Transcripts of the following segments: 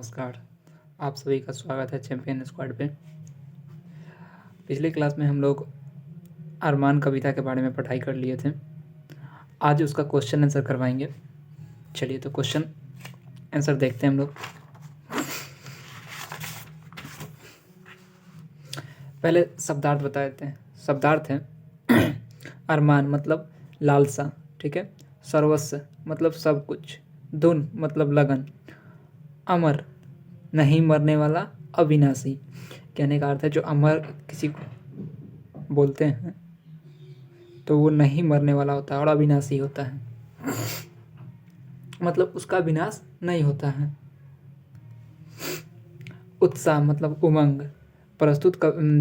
नमस्कार, आप सभी का स्वागत है चैंपियन स्क्वाड पे। पिछले क्लास में हम लोग अरमान कविता के बारे में पढ़ाई कर लिए थे। आज उसका क्वेश्चन आंसर करवाएंगे। चलिए तो क्वेश्चन आंसर देखते हैं हम लोग। पहले शब्दार्थ बता देते हैं। शब्दार्थ है अरमान मतलब लालसा, ठीक है। सर्वस्व मतलब सब कुछ। धुन मतलब लगन। अमर नहीं मरने वाला, अविनाशी। कहने का अर्थ है जो अमर किसी को बोलते हैं तो वो नहीं मरने वाला होता है और अविनाशी होता है, मतलब उसका विनाश नहीं होता है। उत्साह मतलब उमंग।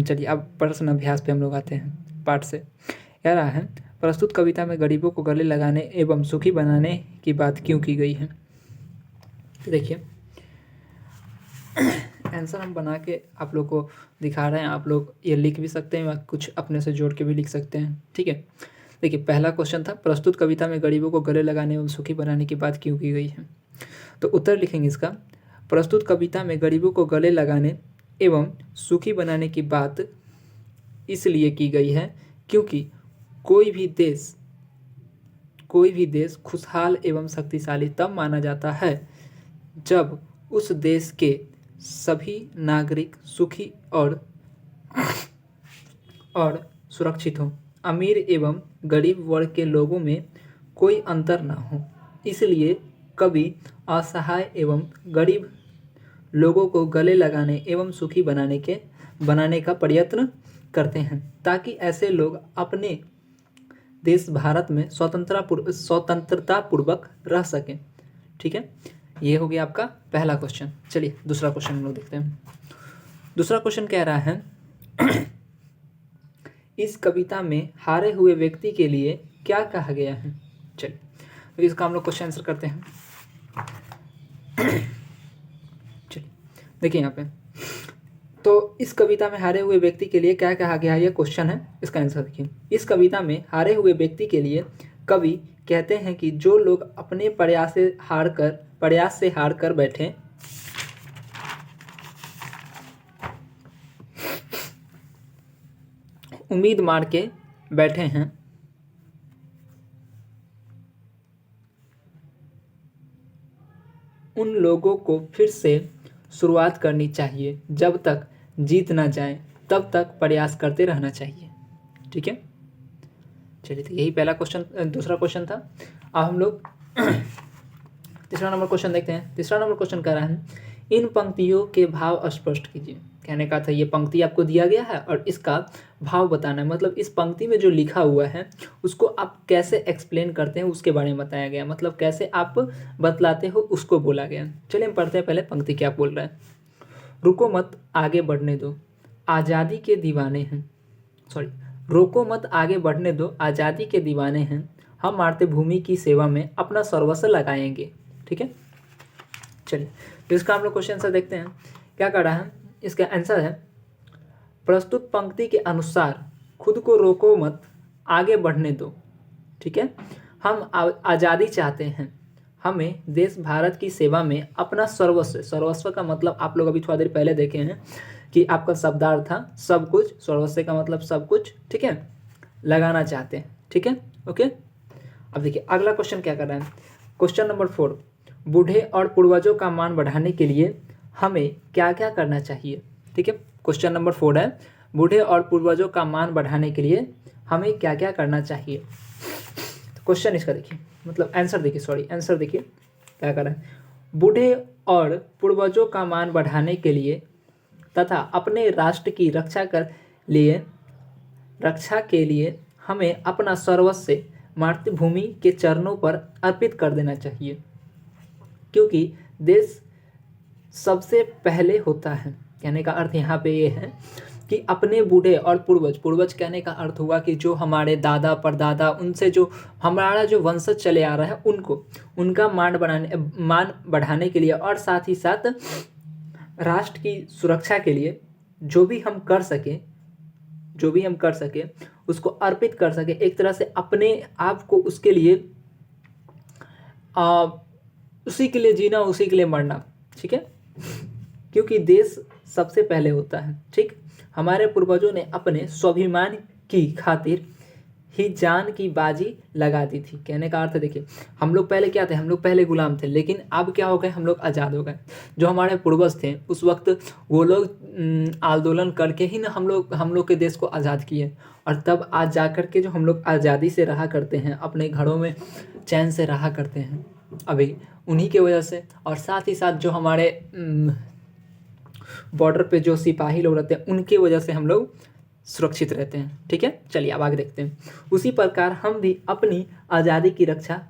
चलिए अब प्रश्न अभ्यास पे हम लोग आते हैं। पाठ से कह रहा है, प्रस्तुत कविता में गरीबों को गले लगाने एवं सुखी बनाने की बात क्यों की गई है। तो देखिए आंसर हम बना के आप लोग को दिखा रहे हैं। आप लोग ये लिख भी सकते हैं या कुछ अपने से जोड़ के भी लिख सकते हैं, ठीक है। देखिए पहला क्वेश्चन था, प्रस्तुत कविता में गरीबों को गले लगाने एवं सुखी बनाने की बात क्यों की गई है। तो उत्तर लिखेंगे इसका, प्रस्तुत कविता में गरीबों को गले लगाने एवं सुखी बनाने की बात इसलिए की गई है क्योंकि कोई भी देश खुशहाल एवं शक्तिशाली तब माना जाता है जब उस देश के सभी नागरिक सुखी और सुरक्षित हों। अमीर एवं गरीब वर्ग के लोगों में कोई अंतर न हो। इसलिए कवि असहाय एवं गरीब लोगों को गले लगाने एवं सुखी बनाने का प्रयत्न करते हैं ताकि ऐसे लोग अपने देश भारत में स्वतंत्रता पूर्वक रह सकें, ठीक है। ये हो गया आपका पहला क्वेश्चन। चलिए दूसरा क्वेश्चन हम लोग देखते हैं। दूसरा क्वेश्चन कह रहा है इस कविता में हारे हुए व्यक्ति के लिए क्या कहा गया है। चलिए तो इसका हम लोग क्वेश्चन आंसर करते हैं। चलिए देखिए यहाँ पे, तो इस कविता में हारे हुए व्यक्ति के लिए क्या कहा गया है, यह क्वेश्चन है। इसका आंसर देखिए, इस कविता में हारे हुए व्यक्ति के लिए कवि कहते हैं कि जो लोग अपने प्रयास से हार कर बैठे उम्मीद मार के बैठे हैं, उन लोगों को फिर से शुरुआत करनी चाहिए। जब तक जीत ना जाए तब तक प्रयास करते रहना चाहिए, ठीक है। चलिए तो यही पहला क्वेश्चन, दूसरा क्वेश्चन था। अब हम लोग तीसरा नंबर क्वेश्चन देखते हैं। तीसरा नंबर क्वेश्चन कह रहा है, इन पंक्तियों के भाव स्पष्ट कीजिए। कहने का था ये पंक्ति आपको दिया गया है और इसका भाव बताना है, मतलब इस पंक्ति में जो लिखा हुआ है उसको आप कैसे एक्सप्लेन करते हैं उसके बारे में बताया गया, मतलब कैसे आप बतलाते हो उसको बोला गया। चलिए हम पढ़ते हैं पहले पंक्ति क्या बोल रहा है। रुको मत आगे बढ़ने दो, आज़ादी के दीवाने हैं। रोको मत आगे बढ़ने दो, आज़ादी के दीवाने हैं। हम मातृभूमि की सेवा में अपना सर्वस्व लगाएंगे, ठीक है। चलिए तो इसका हम लोग क्वेश्चन आंसर देखते हैं। क्या कर रहा है, इसका आंसर है, प्रस्तुत पंक्ति के अनुसार खुद को रोको मत आगे बढ़ने दो, ठीक है। हम आज़ादी चाहते हैं, हमें देश भारत की सेवा में अपना सर्वस्व का मतलब आप लोग अभी थोड़ा देर पहले देखे हैं कि आपका शब्दार्थ था सब कुछ, सर्वस्व का मतलब सब कुछ, ठीक है, लगाना चाहते हैं, ठीक है, ओके। अब देखिए अगला क्वेश्चन क्या कर रहा है, क्वेश्चन नंबर 4, बूढ़े और पूर्वजों का मान बढ़ाने के लिए हमें क्या क्या करना चाहिए, ठीक है। क्वेश्चन नंबर 4 है, बूढ़े और पूर्वजों का मान बढ़ाने के लिए हमें क्या क्या करना चाहिए। तो क्वेश्चन इसका देखिए, मतलब आंसर देखिए, आंसर देखिए क्या कर रहा है, बूढ़े और पूर्वजों का मान बढ़ाने के लिए तथा अपने राष्ट्र की रक्षा के लिए हमें अपना सर्वस्व मातृभूमि के चरणों पर अर्पित कर देना चाहिए, क्योंकि देश सबसे पहले होता है। कहने का अर्थ यहाँ पे ये है कि अपने बूढ़े और पूर्वज कहने का अर्थ हुआ कि जो हमारे दादा परदादा उनसे जो हमारा जो वंशज चले आ रहा है उनका मान बढ़ाने के लिए और साथ ही साथ राष्ट्र की सुरक्षा के लिए जो भी हम कर सके उसको अर्पित कर सके, एक तरह से अपने आप को उसके लिए उसी के लिए जीना, उसी के लिए मरना, ठीक है। क्योंकि देश सबसे पहले होता है। ठीक, हमारे पूर्वजों ने अपने स्वाभिमान की खातिर ही जान की बाजी लगा दी थी। कहने का अर्थ देखिए, हम लोग पहले क्या थे, हम लोग पहले गुलाम थे, लेकिन अब क्या हो गए, हम लोग आज़ाद हो गए। जो हमारे पूर्वज थे उस वक्त वो लोग आंदोलन करके ही ना हम लोग के देश को आज़ाद किए, और तब आज जा कर के जो हम लोग आज़ादी से रहा करते हैं, अपने घरों में चैन से रहा करते हैं अभी, उन्हीं के वजह से। और साथ ही साथ जो हमारे बॉर्डर पे जो सिपाही लोग रहते हैं उनके वजह से हम लोग सुरक्षित रहते हैं। ठीक है, चलिए अब आगे देखते हैं। उसी प्रकार हम भी अपनी आज़ादी की रक्षा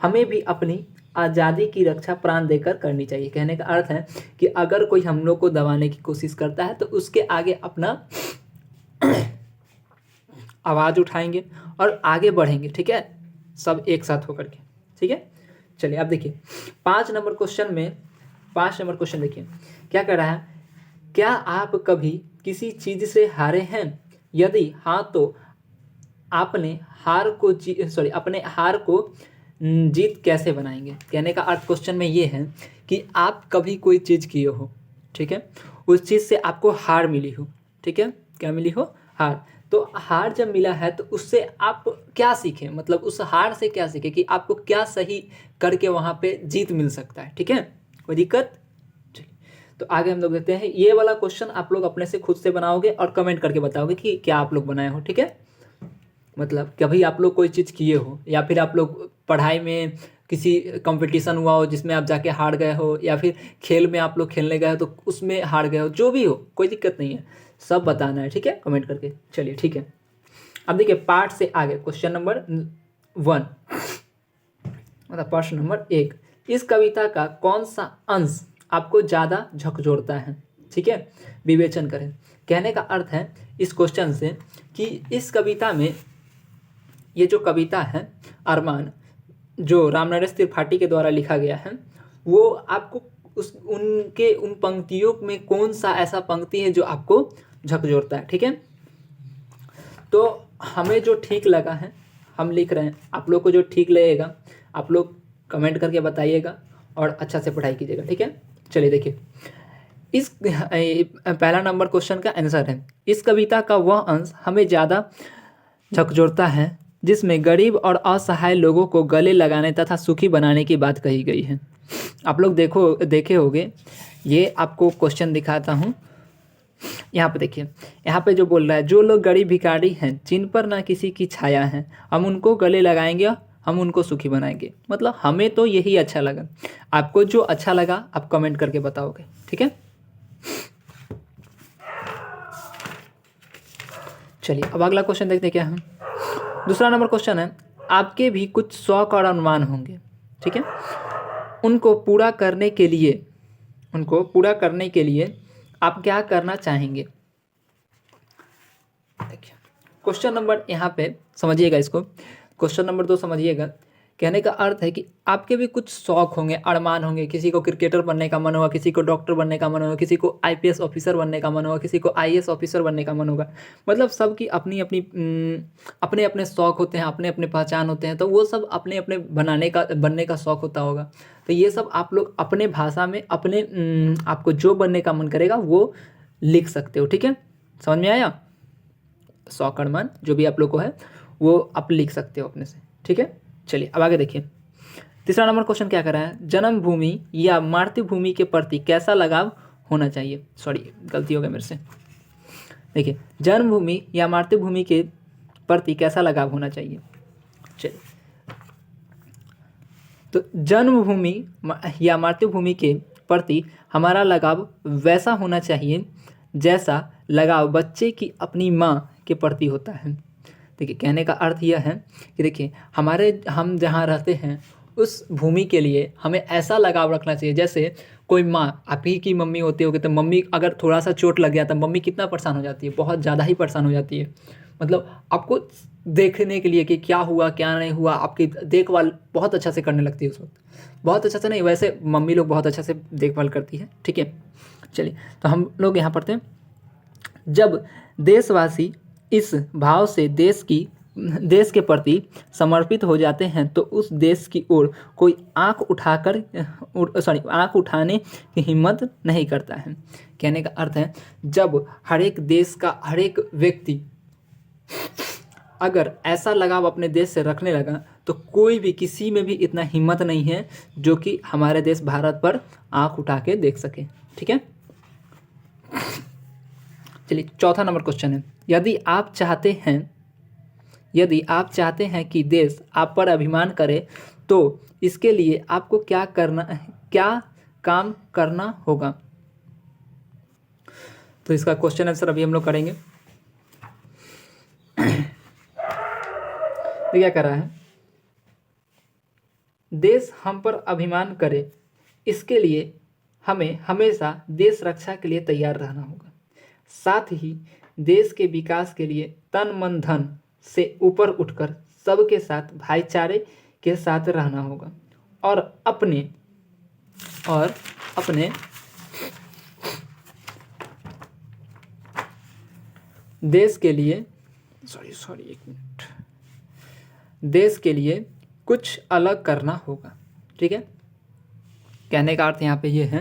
हमें भी अपनी आज़ादी की रक्षा प्राण देकर करनी चाहिए। कहने का अर्थ है कि अगर कोई हम लोग को दबाने की कोशिश करता है तो उसके आगे अपना आवाज़ उठाएंगे और आगे बढ़ेंगे। ठीक है, सब एक साथ होकर के। ठीक है, चलिए अब देखिए 5 नंबर क्वेश्चन देखिए क्या कर रहा है। क्या आप कभी किसी चीज़ से हारे हैं? यदि हाँ तो अपने हार को जीत कैसे बनाएंगे? कहने का अर्थ क्वेश्चन में ये है कि आप कभी कोई चीज़ किए हो, ठीक है, उस चीज़ से आपको हार मिली हो। ठीक है, क्या मिली हो? हार। तो हार जब मिला है तो उससे आप क्या सीखें, मतलब उस हार से क्या सीखें कि आपको क्या सही करके वहाँ पे जीत मिल सकता है। ठीक है, कोई दिक्कत? तो आगे हम लोग देखते हैं। ये वाला क्वेश्चन आप लोग अपने से खुद से बनाओगे और कमेंट करके बताओगे कि क्या आप लोग बनाए हो। ठीक है, मतलब कभी आप लोग कोई चीज़ किए हो, या फिर आप लोग पढ़ाई में किसी कंपटीशन हुआ हो जिसमें आप जाके हार गए हो, या फिर खेल में आप लोग खेलने गए हो तो उसमें हार गए हो, जो भी हो कोई दिक्कत नहीं है, सब बताना है। ठीक है, कमेंट करके। चलिए ठीक है, अब देखिए पार्ट से आगे क्वेश्चन नंबर 1, मतलब प्रश्न नंबर 1, इस कविता का कौन सा अंश आपको ज़्यादा झकझोरता है? ठीक है, विवेचन करें। कहने का अर्थ है इस क्वेश्चन से कि इस कविता में, ये जो कविता है अरमान, जो रामनरेश त्रिपाठी के द्वारा लिखा गया है, वो आपको उन पंक्तियों में कौन सा ऐसा पंक्ति है जो आपको झकझोरता है? ठीक है, तो हमें जो ठीक लगा है हम लिख रहे हैं, आप लोग को जो ठीक लगेगा आप लोग कमेंट करके बताइएगा और अच्छा से पढ़ाई कीजिएगा। ठीक है, चलिए देखिए, इस पहला नंबर क्वेश्चन का आंसर है, इस कविता का वह अंश हमें ज़्यादा झकझोरता है जिसमें गरीब और असहाय लोगों को गले लगाने तथा सुखी बनाने की बात कही गई है। आप लोग देखे होंगे, ये आपको क्वेश्चन दिखाता हूँ। यहाँ पे देखिए, यहाँ पे जो बोल रहा है, जो लोग गरीब भिखारी हैं जिन पर ना किसी की छाया है, हम उनको गले लगाएंगे, हम उनको सुखी बनाएंगे। मतलब हमें तो यही अच्छा लगा, आपको जो अच्छा लगा आप कमेंट करके बताओगे। ठीक है, चलिए अब अगला क्वेश्चन देखते हैं क्या है। दूसरा नंबर क्वेश्चन है, आपके भी कुछ शौक और अनुमान होंगे, ठीक है, उनको पूरा करने के लिए आप क्या करना चाहेंगे? देखिए क्वेश्चन नंबर, यहाँ पे समझिएगा इसको, क्वेश्चन नंबर 2 समझिएगा। कहने का अर्थ है कि आपके भी कुछ शौक होंगे, अरमान होंगे, किसी को क्रिकेटर बनने का मन होगा, किसी को डॉक्टर बनने का मन होगा, किसी को आईपीएस ऑफिसर बनने का मन होगा, किसी को आईएएस ऑफिसर बनने का मन होगा। मतलब सबकी अपनी अपने शौक होते हैं, अपने अपने पहचान होते हैं, तो वो सब अपने अपने बनने का शौक होता होगा। तो ये सब आप लोग अपने भाषा में अपने आपको जो बनने का मन करेगा वो लिख सकते हो। ठीक है, समझ में आया? शौक अरमान जो भी आप लोग को है वो आप लिख सकते हो अपने से। ठीक है, चलिए अब आगे देखिए। तीसरा नंबर क्वेश्चन क्या कर रहा है, जन्मभूमि या मातृभूमि के प्रति कैसा लगाव होना चाहिए? सॉरी, गलती हो गई मेरे से। देखिए, जन्मभूमि या मातृभूमि के प्रति कैसा लगाव होना चाहिए? चलिए, तो जन्मभूमि या मातृभूमि के प्रति हमारा लगाव वैसा होना चाहिए जैसा लगाव बच्चे की अपनी माँ के प्रति होता है। देखिए, कहने का अर्थ यह है कि देखिए, हम जहाँ रहते हैं उस भूमि के लिए हमें ऐसा लगाव रखना चाहिए जैसे कोई माँ, आप ही की मम्मी होती होगी, तो मम्मी अगर थोड़ा सा चोट लग गया तो मम्मी कितना परेशान हो जाती है, बहुत ज़्यादा ही परेशान हो जाती है। मतलब आपको देखने के लिए कि क्या हुआ क्या नहीं हुआ, आपकी देखभाल बहुत अच्छा से करने लगती है उस वक्त। बहुत अच्छा से नहीं, वैसे मम्मी लोग बहुत अच्छा से देखभाल करती है। ठीक है, चलिए तो हम लोग यहाँ पढ़ते हैं, जब देशवासी इस भाव से देश की देश के प्रति समर्पित हो जाते हैं तो उस देश की ओर कोई आंख उठाने की हिम्मत नहीं करता है। कहने का अर्थ है, जब हर एक देश का हर एक व्यक्ति अगर ऐसा लगाव अपने देश से रखने लगा तो कोई भी किसी में भी इतना हिम्मत नहीं है जो कि हमारे देश भारत पर आंख उठा के देख सके। ठीक है, चलिए चौथा नंबर क्वेश्चन है, यदि आप चाहते हैं कि देश आप पर अभिमान करे तो इसके लिए आपको क्या काम करना होगा। तो इसका क्वेश्चन आंसर अभी हम लोग करेंगे। तो क्या कर रहा है, देश हम पर अभिमान करे इसके लिए हमें हमेशा देश रक्षा के लिए तैयार रहना होगा, साथ ही देश के विकास के लिए तन मन धन से ऊपर उठकर सबके साथ भाईचारे के साथ रहना होगा और अपने देश के लिए देश के लिए कुछ अलग करना होगा। ठीक है, कहने का अर्थ यहाँ पे ये है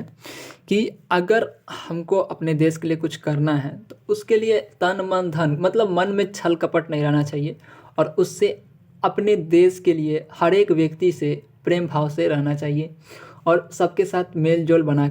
कि अगर हमको अपने देश के लिए कुछ करना है तो उसके लिए तन मन धन मतलब मन में छल कपट नहीं रहना चाहिए और उससे अपने देश के लिए हर एक व्यक्ति से प्रेम भाव से रहना चाहिए और सबके साथ मेल जोल बना